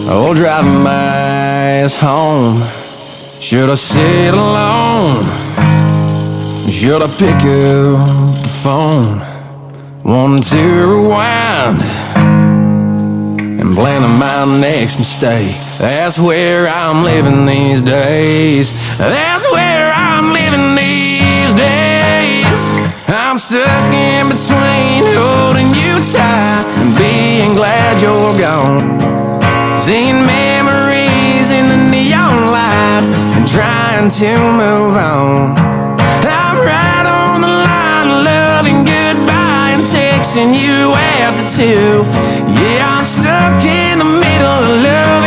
Oh, driving my ass home. Should I sit alone? Should I pick up the phone? Wanting to rewind and plan on my next mistake. That's where I'm living these days. That's where I'm living these days. I'm stuck in between holding you tight and being glad you're gone. Seeing memories in the neon lights and trying to move on. I'm right on the line, loving goodbye and texting you after 2. Yeah, I'm stuck in the middle of love